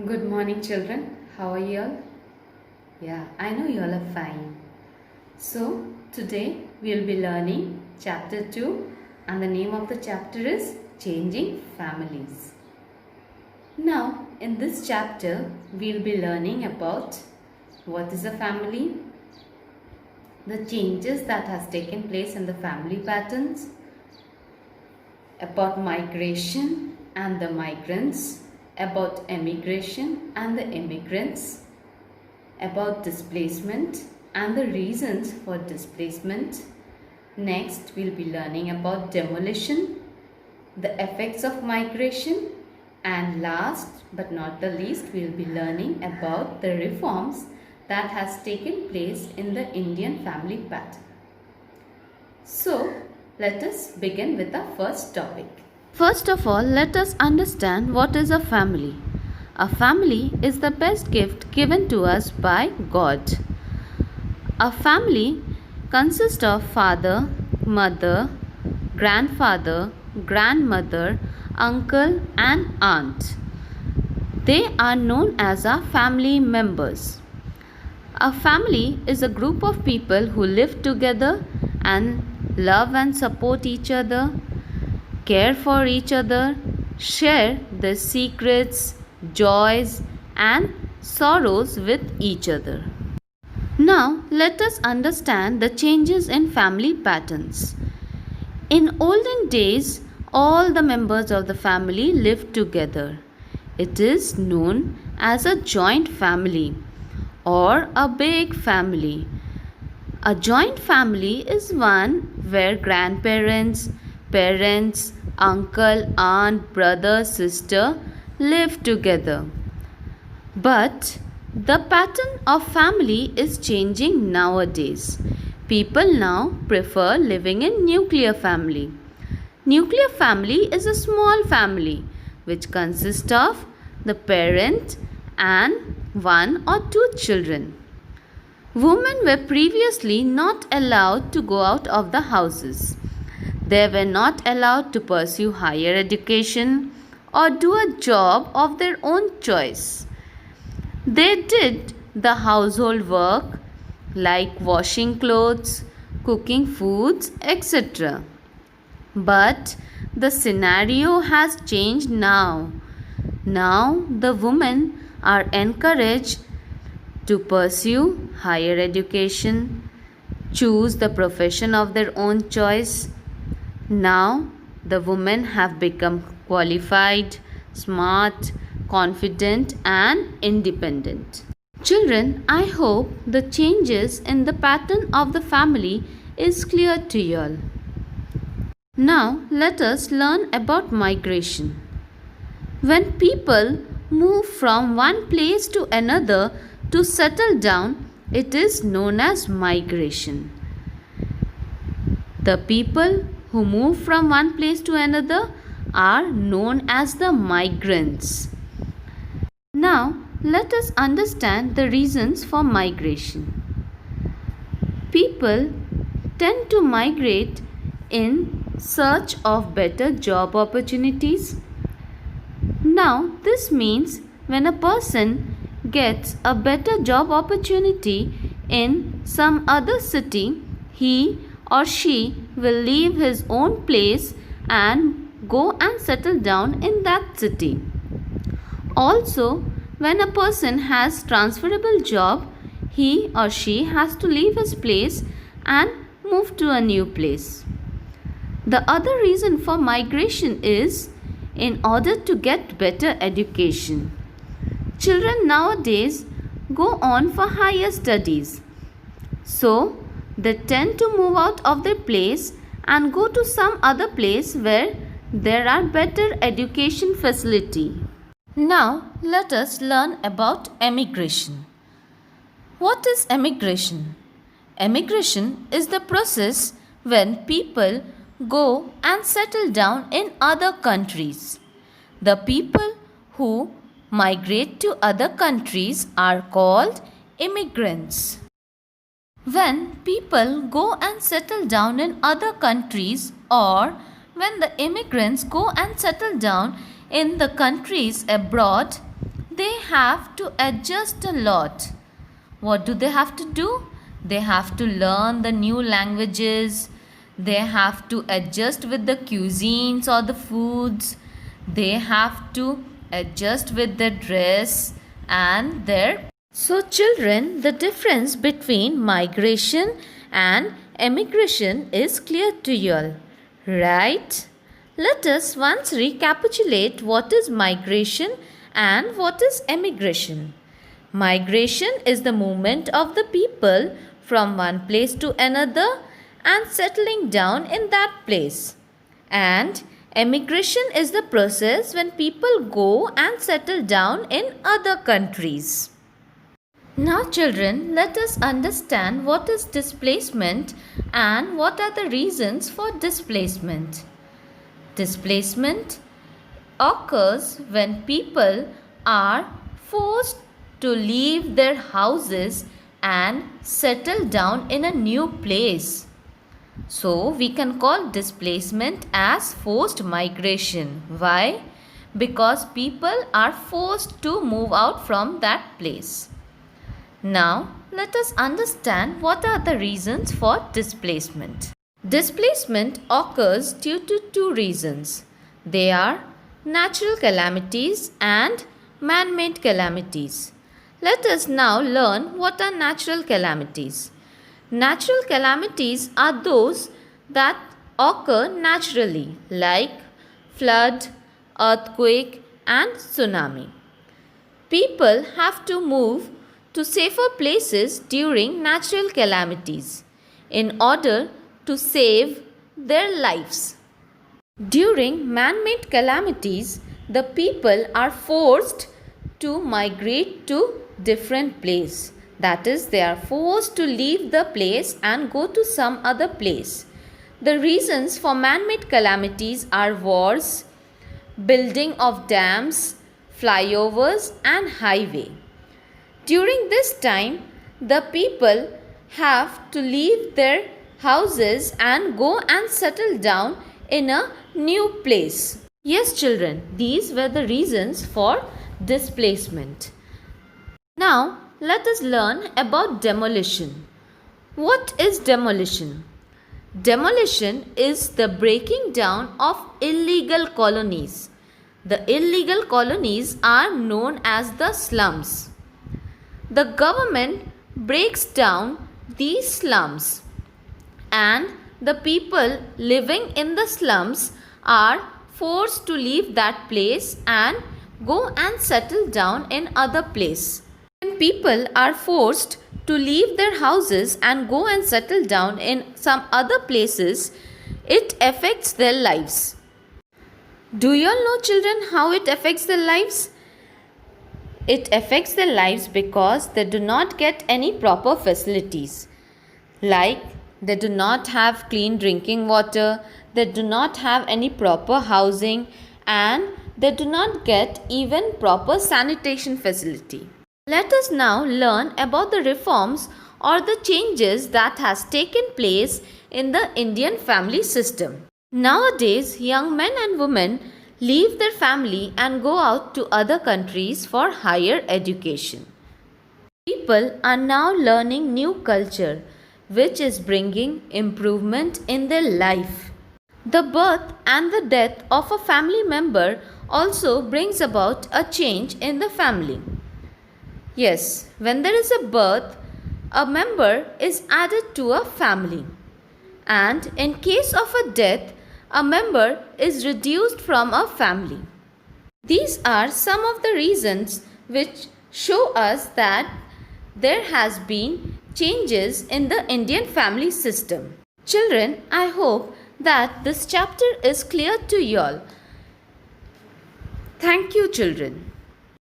Good morning, children. How are you all? Yeah, I know you all are fine. So, today we'll be learning chapter 2, and the name of the chapter is Changing Families. Now, in this chapter, we'll be learning about what is a family, the changes that has taken place in the family patterns, about migration and the migrants, about emigration and the immigrants, about displacement and the reasons for displacement. Next, we'll be learning about demolition, the effects of migration, and last but not the least, we'll be learning about the reforms that has taken place in the Indian family pattern. So, let us begin with our first topic. First of all, let us understand what is a family. A family is the best gift given to us by God. A family consists of father, mother, grandfather, grandmother, uncle, and aunt. They are known as our family members. A family is a group of people who live together and love and support each other, care for each other, share their secrets, joys, and sorrows with each other. Now, let us understand the changes in family patterns. In olden days, all the members of the family lived together. It is known as a joint family or a big family. A joint family is one where grandparents, parents, uncle, aunt, brother, sister live together. But the pattern of family is changing nowadays. People now prefer living in nuclear family. Nuclear family is a small family which consists of the parent and one or two children. Women were previously not allowed to go out of the houses. They were not allowed to pursue higher education or do a job of their own choice. They did the household work like washing clothes, cooking foods, etc. But the scenario has changed now. Now the women are encouraged to pursue higher education, choose the profession of their own choice. Now the women have become qualified, smart, confident, and independent. Children, I hope the changes in the pattern of the family is clear to you all. Now let us learn about migration. When people move from one place to another to settle down, it is known as migration. The people who move from one place to another are known as the migrants. Now, let us understand the reasons for migration. People tend to migrate in search of better job opportunities. Now, this means when a person gets a better job opportunity in some other city, he or she will leave his own place and go and settle down in that city. Also, when a person has transferable job, he or she has to leave his place and move to a new place. The other reason for migration is in order to get better education. Children nowadays go on for higher studies. So, they tend to move out of their place and go to some other place where there are better education facility. Now, let us learn about emigration. What is emigration? Emigration is the process when people go and settle down in other countries. The people who migrate to other countries are called immigrants. When people go and settle down in other countries, or when the immigrants go and settle down in the countries abroad, they have to adjust a lot. What do they have to do? They have to learn the new languages. They have to adjust with the cuisines or the foods. They have to adjust with their dress and their. So, children, the difference between migration and emigration is clear to you all, right? Let us once recapitulate what is migration and what is emigration. Migration is the movement of the people from one place to another and settling down in that place. And emigration is the process when people go and settle down in other countries. Now, children, let us understand what is displacement and what are the reasons for displacement. Displacement occurs when people are forced to leave their houses and settle down in a new place. So, we can call displacement as forced migration. Why? Because people are forced to move out from that place. Now, let us understand what are the reasons for displacement. Displacement occurs due to two reasons. They are natural calamities and man-made calamities. Let us now learn what are natural calamities. Natural calamities are those that occur naturally, like flood, earthquake, and tsunami. People have to move to safer places during natural calamities in order to save their lives. During man-made calamities, the people are forced to migrate to different place. That is, they are forced to leave the place and go to some other place. The reasons for man-made calamities are wars, building of dams, flyovers, and highway. During this time, the people have to leave their houses and go and settle down in a new place. Yes, children, these were the reasons for displacement. Now, let us learn about demolition. What is demolition? Demolition is the breaking down of illegal colonies. The illegal colonies are known as the slums. The government breaks down these slums and the people living in the slums are forced to leave that place and go and settle down in other place. When people are forced to leave their houses and go and settle down in some other places, it affects their lives. Do you all know, children, how it affects their lives? It affects their lives because they do not get any proper facilities. Like they do not have clean drinking water, they do not have any proper housing, and they do not get even proper sanitation facility. Let us now learn about the reforms or the changes that has taken place in the Indian family system. Nowadays, young men and women leave their family and go out to other countries for higher education. People are now learning new culture, which is bringing improvement in their life. The birth and the death of a family member also brings about a change in the family. Yes, when there is a birth, a member is added to a family. And in case of a death, a member is reduced from a family. These are some of the reasons which show us that there has been changes in the Indian family system. Children, I hope that this chapter is clear to you all. Thank you, children.